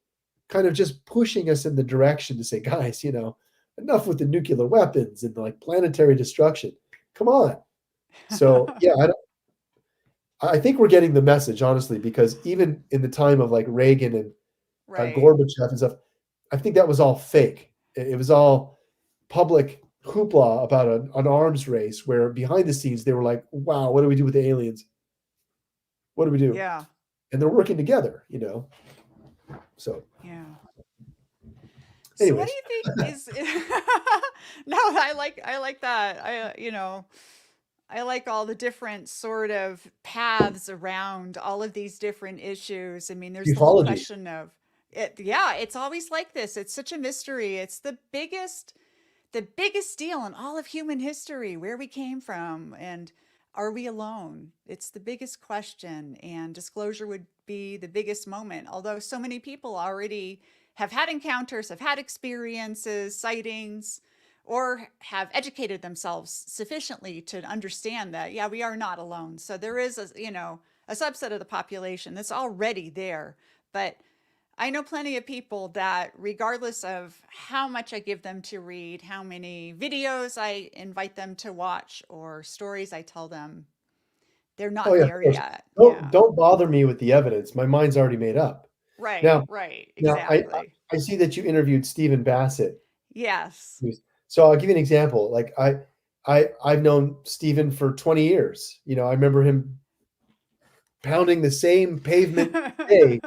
kind of just pushing us in the direction to say, guys, enough with the nuclear weapons and like planetary destruction. Come on. So yeah, I think we're getting the message, honestly, because even in the time of like Reagan and Right. Gorbachev and stuff, I think that was all fake. It was all public hoopla about an arms race where behind the scenes they were like, wow, what do we do with the aliens? What do we do? Yeah. and they're working together, So, Yeah. So what do anyways, you think is No, I like that. I like all the different sort of paths around all of these different issues. I mean, there's the whole ufology. question of it. Yeah, it's always like this. It's such a mystery. It's the biggest deal in all of human history, where we came from and are we alone? It's the biggest question, and disclosure would be the biggest moment. Although so many people already have had encounters, have had experiences, sightings, or have educated themselves sufficiently to understand that, yeah, we are not alone. So there is a subset of the population that's already there. But I know plenty of people that, regardless of how much I give them to read, how many videos I invite them to watch, or stories I tell them, they're Oh not yeah, of there course. yet. Don't Yeah. don't bother me with the evidence. My mind's already made up. Right, Now, right, now I exactly. I see that you interviewed Stephen Bassett. Yes. So I'll give you an example. Like I've known Stephen for 20 years. I remember him pounding the same pavement day.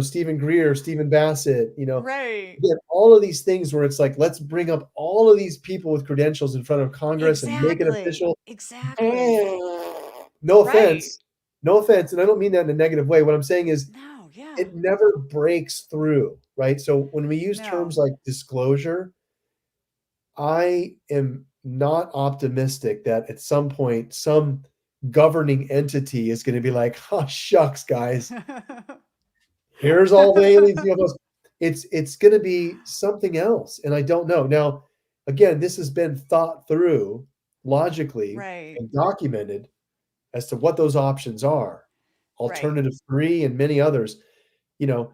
Stephen Greer, Stephen Bassett. Right. Again, all of these things where it's like, let's bring up all of these people with credentials in front of Congress and make it Exactly. official. Exactly. No Right. offense, no offense, and I don't mean that in a negative way. What I'm saying is, No, yeah. it never breaks through, right? So when we use terms No. like disclosure, I am not optimistic that at some point some governing entity is going to be like, "Oh shucks, guys, here's all the aliens, UFOs." It's going to be something else, and I don't know. Now, again, this has been thought through logically Right. and documented as to what those options are. Right. Alternative 3 and many others. You know,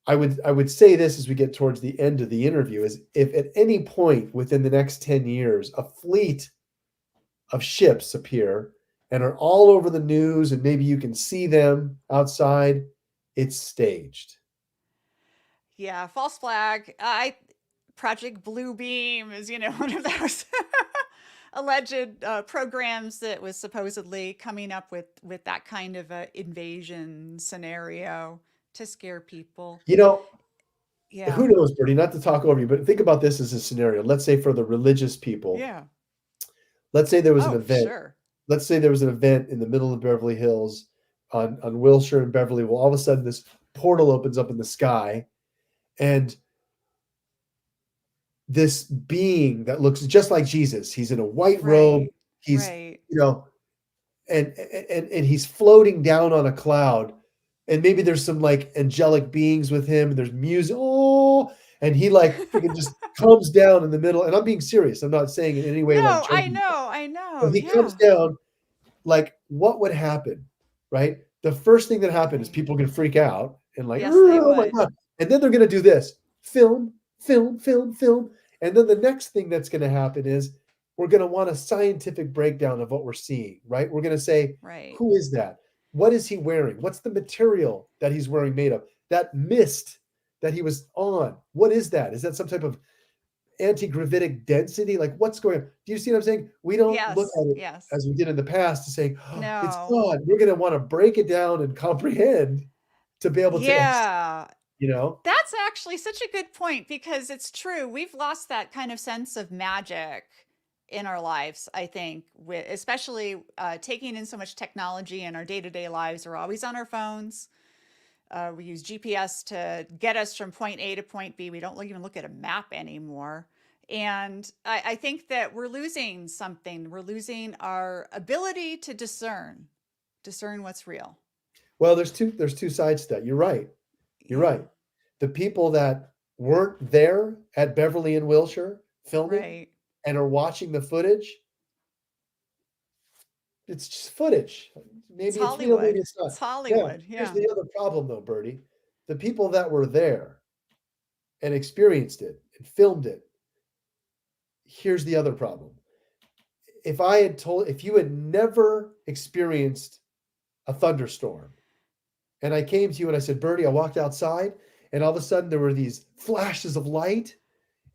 I would say this as we get towards the end of the interview is, if at any point within the next 10 years a fleet of ships appear and are all over the news and maybe you can see them outside, it's staged. Yeah, false flag. I Project Blue Beam is, one of those alleged programs that was supposedly coming up with that kind of a invasion scenario to scare people. You know, Yeah. who knows, Bertie, not to talk over you, but think about this as a scenario. Let's say for the religious people, Yeah. let's say there was an Oh, event. sure. Let's say there was an event in the middle of Beverly Hills on Wilshire and Beverly. Well, all of a sudden this portal opens up in the sky, and this being that looks just like Jesus. He's in a white robe. Right. He's, Right. and he's floating down on a cloud. And maybe there's some like angelic beings with him, and there's music. Oh, and he like freaking just comes down in the middle. And I'm being serious. I'm not saying in any way like No, I joking. know. I But know. he comes Yeah. down, like, what would happen? Right? The first thing that happened is Right. people can freak out and like, Yes, they oh my would. God. And then they're gonna do this. Film, film, film, film. And then the next thing that's going to happen is we're going to want a scientific breakdown of what we're seeing, right? We're going to say, Right. who is that? What is he wearing? What's the material that he's wearing made of? That mist that he was on, what is that? Is that some type of anti-gravitic density? Like, what's going on? Do you see what I'm saying? We don't look Yes. at it Yes. as we did in the past to say, oh, it's No. God. We're going to want to break it down and comprehend to be able to, Yeah. you know? That's actually such a good point, because it's true. We've lost that kind of sense of magic in our lives, I think, especially taking in so much technology in our day-to-day lives. We're always on our phones. We use GPS to get us from point A to point B. We don't even look at a map anymore. And I think that we're losing something. We're losing our ability to discern what's real. Well, there's two sides to that. You're right. You're Yeah. right. The people that weren't there at Beverly and Wilshire filming Right. and are watching the footage, it's just footage. It's Maybe it's real, maybe Hollywood. it's not. It's Now, Hollywood. here's Yeah. the other problem though, Bertie. The people that were there and experienced it and filmed it, here's the other problem. If you had never experienced a thunderstorm, and I came to you and I said, Bertie, I walked outside and all of a sudden there were these flashes of light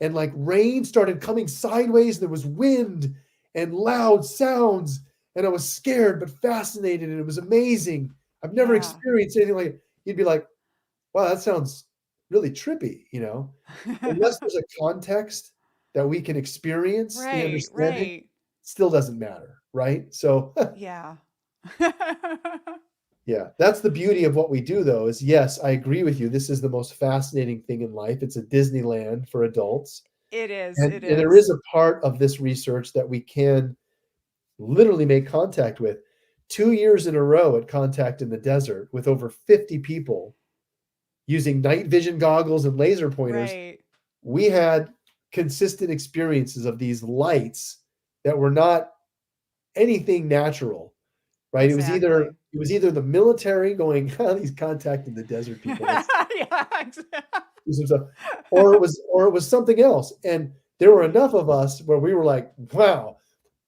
and like rain started coming sideways. There was wind and loud sounds. And I was scared but fascinated, and it was amazing. I've never Yeah. experienced anything like it. You'd be like, wow, that sounds really trippy, you know? Unless there's a context that we can experience the Right, understanding, right. still doesn't matter, right? So, Yeah. yeah, that's the beauty of what we do, though, is yes, I agree with you. This is the most fascinating thing in life. It's a Disneyland for adults. It is, And it there is is. a part of this research that we can literally make contact with. 2 years in a row at Contact in the Desert with over 50 people using night vision goggles and laser pointers, Right. we had consistent experiences of these lights that were not anything natural, right? Exactly. It was either the military going, "Ah, these Contact in the Desert people, let's Yeah. do some stuff," or it was something else. And there were enough of us where we were like, "Wow,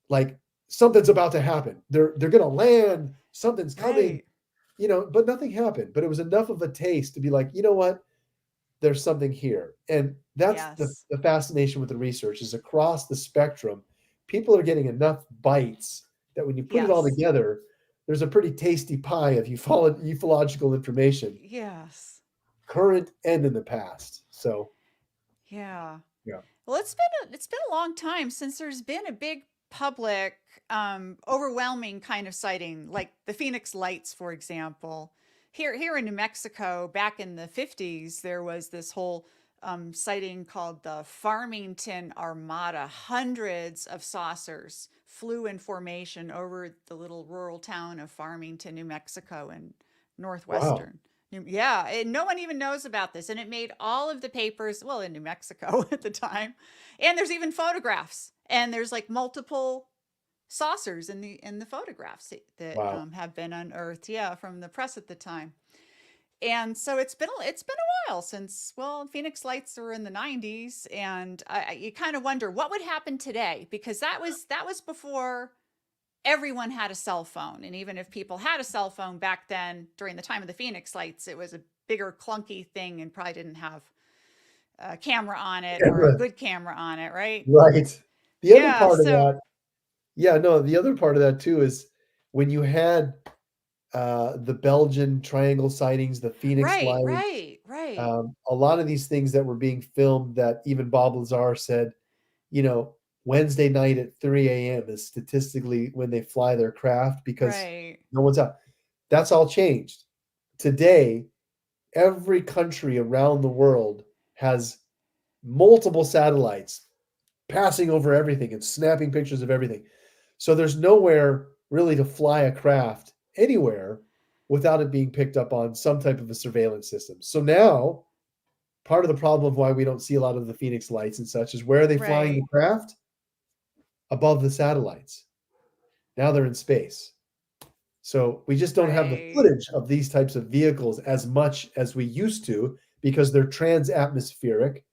like something's about to happen. They're gonna land, something's coming," Right. but nothing happened. But it was enough of a taste to be like, you know what? There's something here. And that's Yes. the fascination with the research is across the spectrum, people are getting enough bites that when you put it all Yes. together, there's a pretty tasty pie of ufological information, Yes. current and in the past. So, Yeah. yeah. Well, it's been a long time since there's been a big public, overwhelming kind of sighting, like the Phoenix Lights, for example. Here in New Mexico, back in the 50s, there was this whole sighting called the Farmington Armada. Hundreds of saucers flew in formation over the little rural town of Farmington, New Mexico, in Wow. northwestern. Yeah, and no one even knows about this. And it made all of the papers, well, in New Mexico at the time. And there's even photographs. And there's like multiple saucers in the photographs that Wow. have been unearthed, yeah, from the press at the time. And so it's been a while since, well, Phoenix Lights were in the 90s, and you kind of wonder what would happen today, because that was before everyone had a cell phone. And even if people had a cell phone back then, during the time of the Phoenix Lights, it was a bigger, clunky thing and probably didn't have a camera on it or a Yeah, good camera on it, right? right. The other Yeah. part of So, that, yeah, no, the other part of that too is when you had the Belgian triangle sightings, the Phoenix right, lights, right, right, a lot of these things that were being filmed that even Bob Lazar said, you know, Wednesday night at 3 a.m. is statistically when they fly their craft because right, no one's out. That's all changed. Today, every country around the world has multiple satellites passing over everything and snapping pictures of everything. So there's nowhere really to fly a craft anywhere without it being picked up on some type of a surveillance system. So now part of the problem of why we don't see a lot of the Phoenix lights and such is where are they flying the right, craft? Above the satellites. Now they're in space. So we just don't have the right, footage of these types of vehicles as much as we used to because they're trans-atmospheric.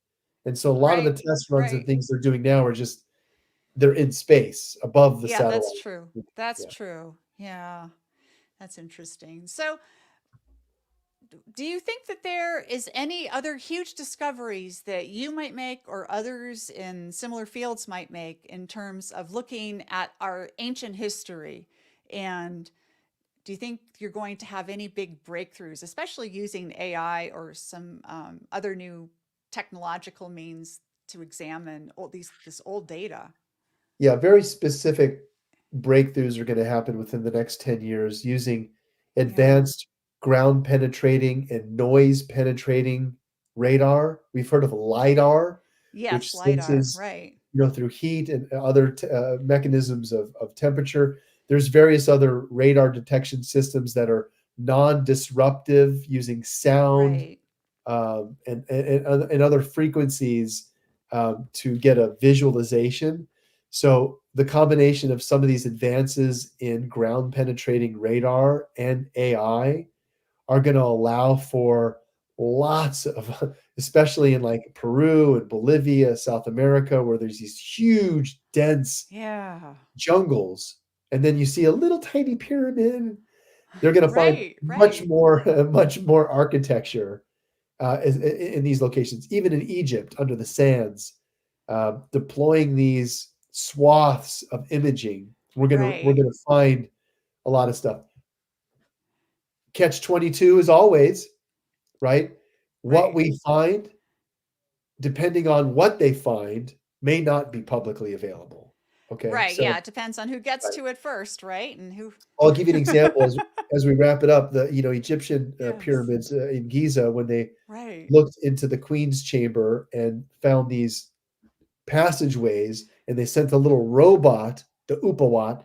And so a lot of the right, test runs and right. things they're doing now are just they're in space above the Yeah, that's satellite. true. That's Yeah. true. Yeah, that's interesting. So, do you think that there is any other huge discoveries that you might make or others in similar fields might make in terms of looking at our ancient history? And do you think you're going to have any big breakthroughs, especially using AI or some other new technological means to examine this old data? Yeah, very specific breakthroughs are going to happen within the next 10 years using Yeah. advanced ground penetrating and noise penetrating radar. We've heard of LIDAR, which Yes, LiDAR, senses, right. through heat and other mechanisms of temperature. There's various other radar detection systems that are non-disruptive using sound Right. and other frequencies to get a visualization. So the combination of some of these advances in ground penetrating radar and AI are going to allow for lots of, especially in like Peru and Bolivia, South America, where there's these huge, dense Yeah. jungles. And then you see a little tiny pyramid. They're going to find Right, much right, more, much more architecture in these locations, even in Egypt under the sands, deploying these swaths of imaging. We're right. gonna find a lot of stuff. catch 22 is always, right? What Right. we find, depending on what they find, may not be publicly available. Okay, Right. so Yeah. It depends on who gets right. to it first, right? And who. I'll give you an example as we wrap it up. The Egyptian Yes. pyramids in Giza, when they Right. looked into the queen's chamber and found these passageways, and they sent a little robot, the Upawat,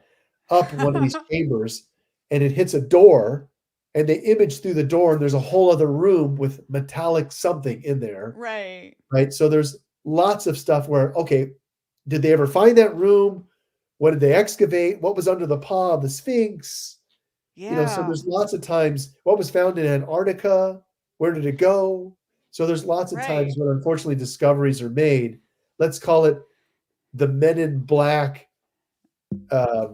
up one of these chambers, and it hits a door, and they image through the door, and there's a whole other room with metallic something in there, Right. right? So there's lots of stuff where, okay, did they ever find that room? What did they excavate? What was under the paw of the Sphinx? So Yeah. there's lots of times what was found in Antarctica, where did it go? So there's lots of times Right. when unfortunately discoveries are made. Let's call it the Men in Black, uh,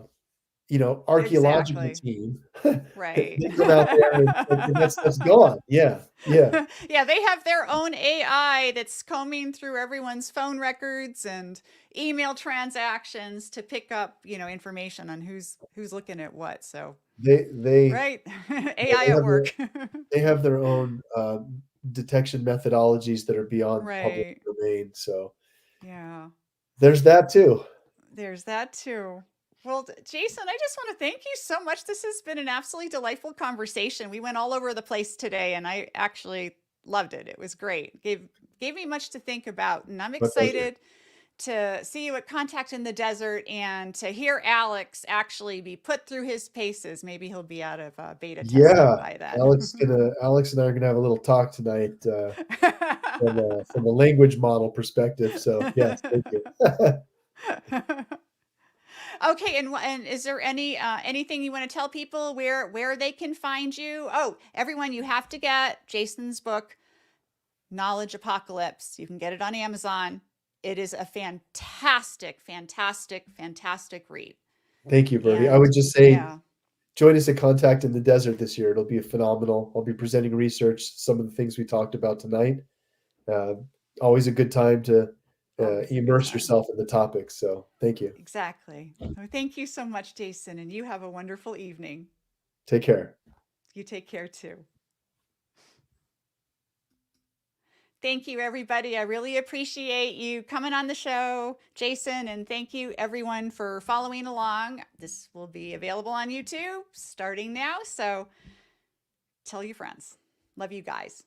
archaeological Exactly. team. Right. They come out there and that stuff's gone. Yeah, yeah, Yeah, they have their own AI that's combing through everyone's phone records and email transactions to pick up, information on who's looking at what. So, they right. yeah, AI at work. they have their own detection methodologies that are beyond the public Right. domain. So Yeah. there's that too. There's that too. Well, Jason, I just want to thank you so much. This has been an absolutely delightful conversation. We went all over the place today, and I actually loved it. It was great. Gave me much to think about, and I'm My pleasure. excited to see you at Contact in the Desert and to hear Alex actually be put through his paces. Maybe he'll be out of beta testing Yeah, by then. Alex and I are gonna have a little talk tonight from a language model perspective. So yes, thank you. Okay, and is there anything you want to tell people where they can find you? Oh, everyone, you have to get Jason's book, Knowledge Apocalypse. You can get it on Amazon. It is a fantastic, fantastic, fantastic read. Thank you, Bertie. I And would just say yeah, join us at Contact in the Desert this year. It'll be phenomenal. I'll be presenting research, some of the things we talked about tonight. Uh, Always a good time to always a good immerse time. yourself in the topics. So thank you. Exactly. Well, thank you so much, Jason, and you have a wonderful evening. Take care. You take care too. Thank you, everybody. I really appreciate you coming on the show, Jason, and thank you, everyone, for following along. This will be available on YouTube starting now, so tell your friends. Love you guys.